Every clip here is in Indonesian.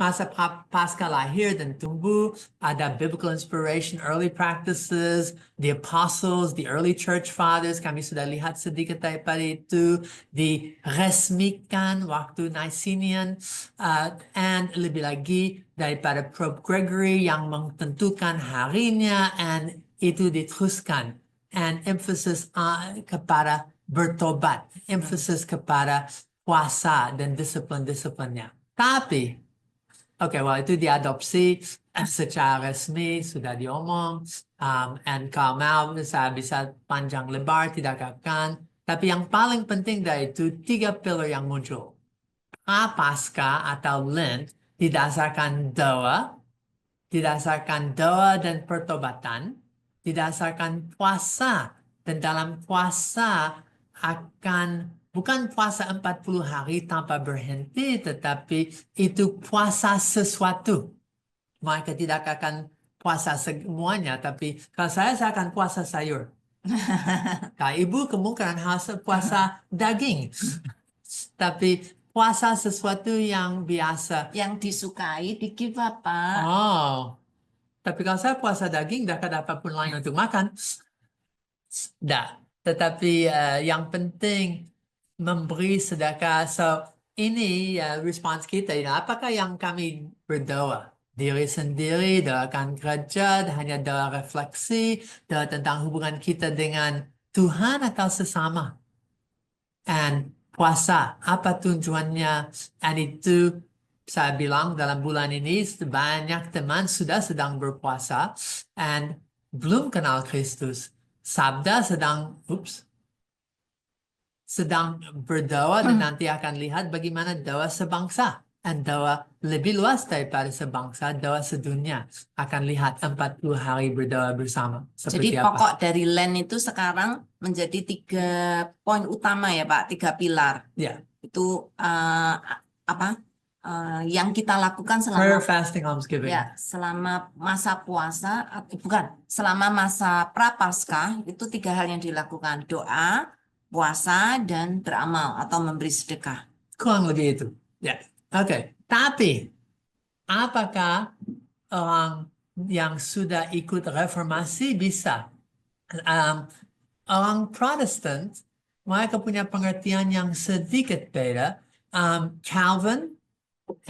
masa pasca lahir dan tumbuh, ada biblical inspiration, early practices, the apostles, the early church fathers, kami sudah lihat sedikit daripada itu, diresmikan waktu Nicenian, and lebih lagi daripada Pope Gregory yang menentukan harinya, and itu diteruskan, and emphasis kepada bertobat, emphasis kepada puasa dan disiplin-disiplinnya. Tapi, itu diadopsi secara resmi, sudah diomong, and kalau mau saya bisa panjang lebar, tidak akan. Tapi yang paling penting dari itu, 3 pilar yang muncul. Pasca atau Lent didasarkan doa dan pertobatan, didasarkan puasa, dan dalam puasa bukan puasa 40 hari tanpa berhenti, tetapi itu puasa sesuatu. Mereka tidak akan puasa semuanya, tapi kalau saya akan puasa sayur. Kalau ibu kemungkinan harus puasa daging. Tapi puasa sesuatu yang biasa. Yang disukai di give up, Pak. Oh, tapi kalau saya puasa daging, tidak ada apapun lain untuk makan. Tidak. Tetapi yang penting memberi sedekah. So, ini respons kita. Apakah yang kami berdoa? Diri sendiri, doakan gereja, hanya doa refleksi, doa tentang hubungan kita dengan Tuhan atau sesama. And puasa, apa tujuannya? And itu saya bilang dalam bulan ini banyak teman sudah sedang berpuasa and belum kenal Kristus. Sabda sedang berdoa dan nanti akan lihat bagaimana doa sebangsa. Dan doa lebih luas daripada sebangsa, doa sedunia. Akan lihat 40 hari berdoa bersama. Jadi pokok dari Lent itu sekarang menjadi 3 poin utama ya Pak, 3 pilar. Ya. Itu yang kita lakukan selama prayer, fasting, almsgiving. Ya, selama masa puasa, selama masa prapaskah itu 3 hal yang dilakukan: doa, puasa, dan beramal atau memberi sedekah. Kurang lebih itu. Ya, oke. Tapi apakah orang yang sudah ikut reformasi bisa? Orang Protestant mereka punya pengertian yang sedikit beda. Calvin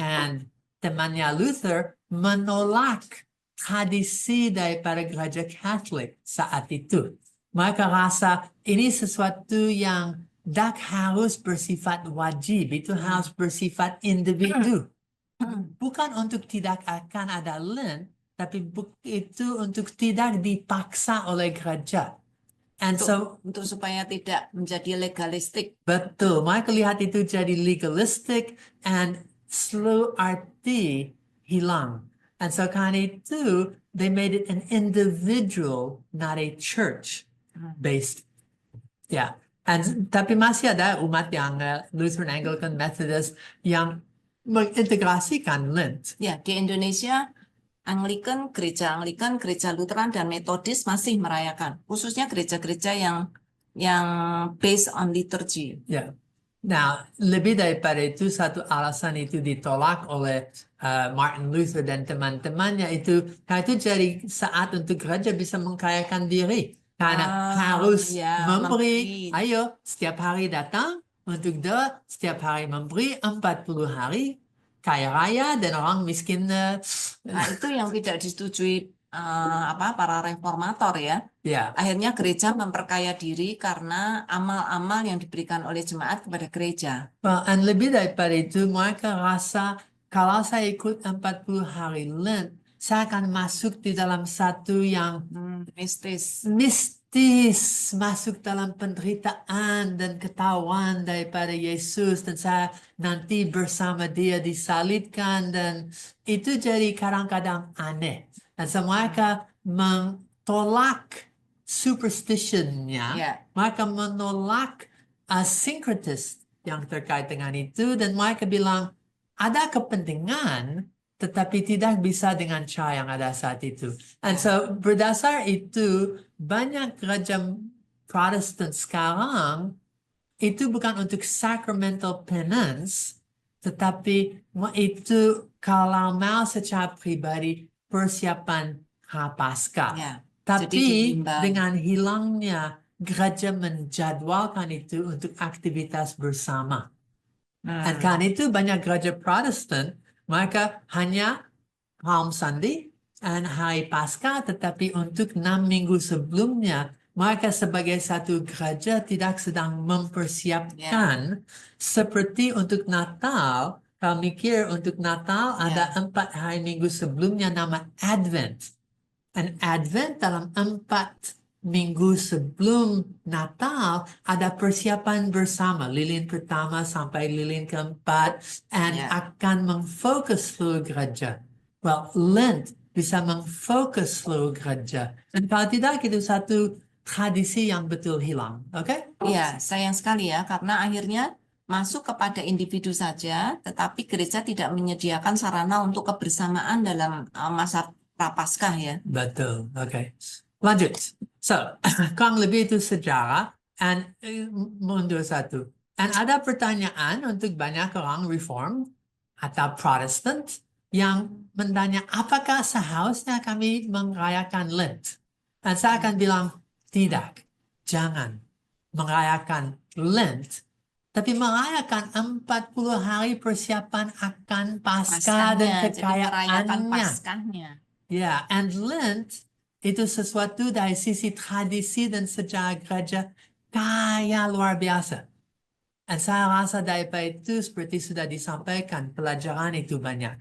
and temannya Luther menolak tradisi daripada gereja Katolik saat itu. Mereka rasa ini sesuatu yang tidak harus bersifat wajib, itu harus bersifat individu. Bukan untuk tidak akan ada Lent, tapi itu untuk tidak dipaksa oleh gereja. And Untuk supaya tidak menjadi legalistik. Betul, mereka lihat itu jadi legalistic and slow arti hilang. And so karena itu, they made it an individual, not a church-based. Yeah. And tapi masih ada umat yang Lutheran, Anglican, Methodist yang mengintegrasikan Lent. Ya, di Indonesia Gereja Anglikan, Gereja Lutheran, dan Metodis masih merayakan, khususnya gereja-gereja yang based on liturgy. Ya. Nah, lebih daripada itu, satu alasan itu ditolak oleh Martin Luther dan teman-temannya itu, karena itu jadi saat untuk gereja bisa mengkayakan diri. Karena harus memberi, ayo setiap hari datang untuk doa, setiap hari memberi 40 hari, kaya raya dan orang miskin. Nah, itu yang tidak disetujui para reformator ya. Yeah. Akhirnya gereja memperkaya diri karena amal-amal yang diberikan oleh jemaat kepada gereja. And lebih daripada itu, mereka rasa kalau saya ikut 40 hari Lent, saya akan masuk di dalam satu yang mistis, masuk dalam penderitaan dan ketahuan daripada Yesus, dan saya nanti bersama dia disalibkan, dan itu jadi kadang-kadang aneh. Dan mereka mentolak superstitionnya, mereka menolak syncretis yang terkait dengan itu, dan mereka bilang ada kepentingan tetapi tidak bisa dengan cara yang ada saat itu. And so berdasar itu, banyak gereja Protestant sekarang itu bukan untuk sacramental penance, tetapi itu kalau mau secara pribadi persiapan Prapaskah. Ya, jadi Tapi diimbang. dengan hilangnya gereja menjadwalkan itu untuk aktivitas bersama. Dan karena itu banyak gereja Protestan, mereka hanya Palm Sunday dan hari Paskah, tetapi untuk 6 minggu sebelumnya, mereka sebagai satu gereja tidak sedang mempersiapkan seperti untuk Natal. Kalau mikir untuk Natal ada 4 hari minggu sebelumnya nama Advent. Dan Advent dalam 4 minggu sebelum Natal ada persiapan bersama lilin pertama sampai lilin keempat dan akan memfokus seluruh gereja. Well, Lent bisa memfokus seluruh gereja. Dan kalau tidak itu satu tradisi yang betul hilang. Oke? Iya, sayang sekali ya, karena akhirnya masuk kepada individu saja, tetapi gereja tidak menyediakan sarana untuk kebersamaan dalam masa Prapaskah ya. Betul. Oke. Lanjut. So, kurang lebih itu sejarah and mundur satu. Dan ada pertanyaan untuk banyak orang Reform atau Protestant yang bertanya apakah seharusnya kami merayakan Lent? Dan saya akan bilang tidak. Jangan merayakan Lent, tapi merayakan 40 hari persiapan akan Paskah dan Paskahnya, jadi merayakan kekayaannya. Paskahnya. Ya, and Lent itu sesuatu dari sisi tradisi dan sejarah gereja kaya luar biasa. Dan saya rasa daripada itu seperti sudah disampaikan, pelajaran itu banyak.